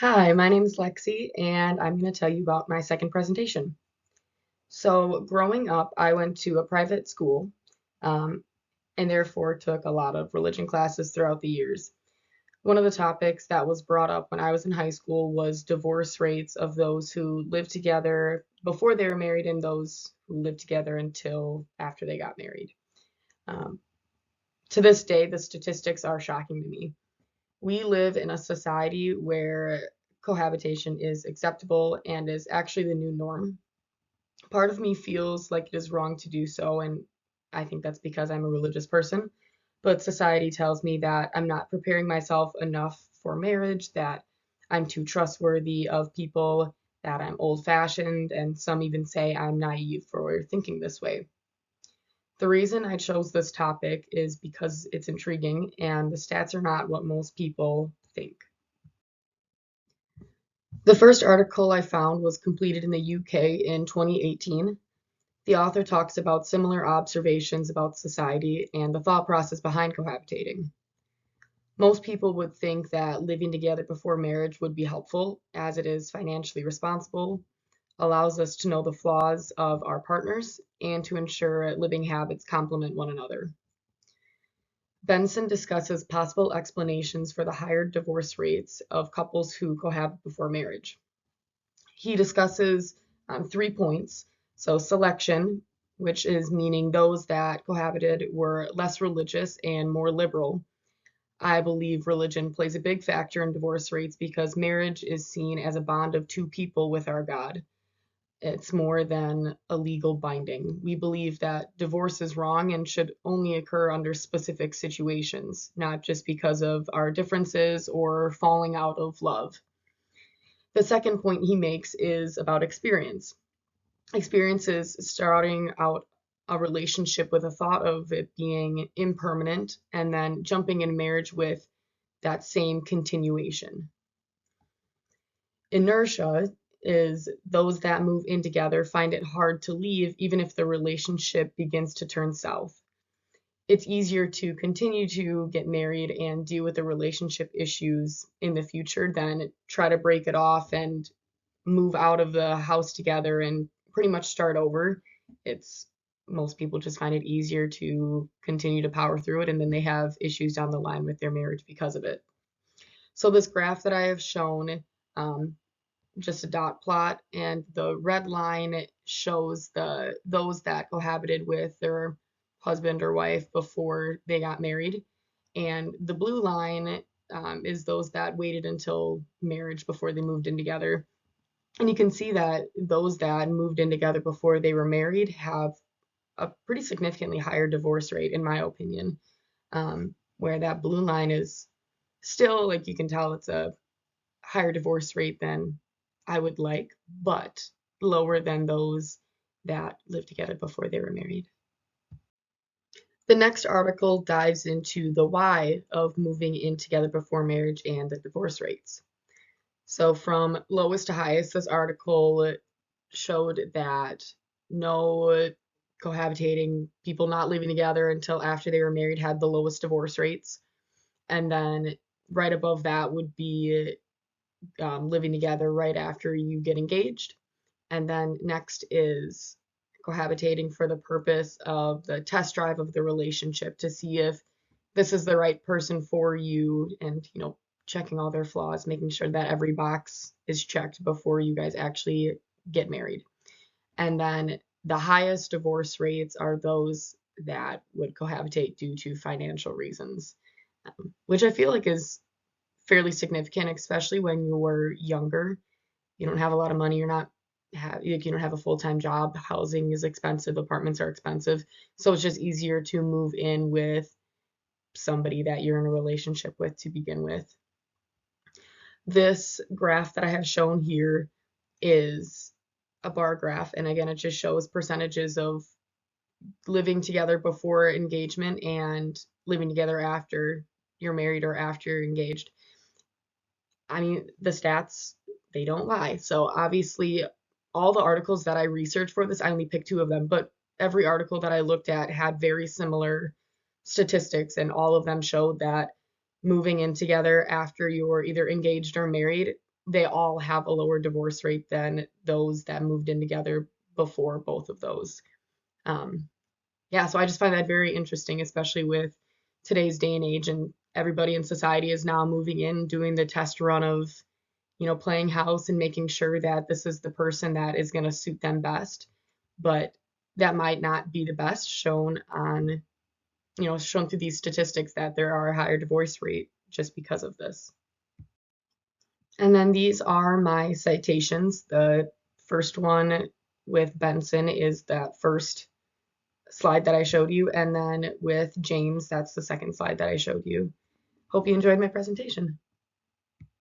Hi, my name is Lexi, and I'm going to tell you about my second presentation. So, growing up, I went to a private school, um, and therefore took a lot of religion classes throughout the years. One of the topics that was brought up when I was in high school was divorce rates of those who lived together before they were married and those who lived together until after they got married. Um, to this day, the statistics are shocking to me. We live in a society where cohabitation is acceptable and is actually the new norm. Part of me feels like it is wrong to do so, and I think that's because I'm a religious person. But society tells me that I'm not preparing myself enough for marriage, that I'm too trustworthy of people, that I'm old fashioned, and some even say I'm naive for thinking this way. The reason I chose this topic is because it's intriguing and the stats are not what most people think. The first article I found was completed in the UK in 2018. The author talks about similar observations about society and the thought process behind cohabitating. Most people would think that living together before marriage would be helpful, as it is financially responsible, allows us to know the flaws of our partners, and to ensure living habits complement one another. Benson discusses possible explanations for the higher divorce rates of couples who cohabit before marriage. He discusses 3 points. So, selection, which is meaning those that cohabited were less religious and more liberal. I believe religion plays a big factor in divorce rates because marriage is seen as a bond of two people with our God. It's more than a legal binding. We believe that divorce is wrong and should only occur under specific situations, not just because of our differences or falling out of love. The second point he makes is about experience. Experience is starting out a relationship with a thought of it being impermanent and then jumping in marriage with that same continuation. Inertia is those that move in together find it hard to leave even if the relationship begins to turn south. It's easier to continue to get married and deal with the relationship issues in the future than try to break it off and move out of the house together and pretty much start over. It's Most people just find it easier to continue to power through it, and then they have issues down the line with their marriage because of it. So this graph that I have shown, just a dot plot, and the red line shows those that cohabited with their husband or wife before they got married, and the blue line is those that waited until marriage before they moved in together. And you can see that those that moved in together before they were married have a pretty significantly higher divorce rate, in my opinion. Where that blue line is still, like, you can tell it's a higher divorce rate than I would like, but lower than those that lived together before they were married. The next article dives into the why of moving in together before marriage and the divorce rates. So, from lowest to highest, this article showed that no cohabitating, people not living together until after they were married, had the lowest divorce rates. And then right above that would be living together right after you get engaged. And then next is cohabitating for the purpose of the test drive of the relationship to see if this is the right person for you, and checking all their flaws, making sure that every box is checked before you guys actually get married. And then the highest divorce rates are those that would cohabitate due to financial reasons, which I feel like is fairly significant, especially when you're younger. You don't have a lot of money. You don't have a full-time job. Housing is expensive. Apartments are expensive. So it's just easier to move in with somebody that you're in a relationship with to begin with. This graph that I have shown here is a bar graph. And again, it just shows percentages of living together before engagement and living together after you're married or after you're engaged. I mean, the stats, they don't lie. So obviously, all the articles that I researched for this, I only picked two of them, but every article that I looked at had very similar statistics, and all of them showed that moving in together after you're either engaged or married they all have a lower divorce rate than those that moved in together before both of those. Yeah, so I just find that very interesting, especially with today's day and age, and everybody in society is now moving in, doing the test run of, playing house and making sure that this is the person that is going to suit them best. But that might not be the best, shown through these statistics that there are a higher divorce rate just because of this. And then these are my citations. The first one with Benson is that first slide that I showed you, and then with James, that's the second slide that I showed you. Hope you enjoyed my presentation.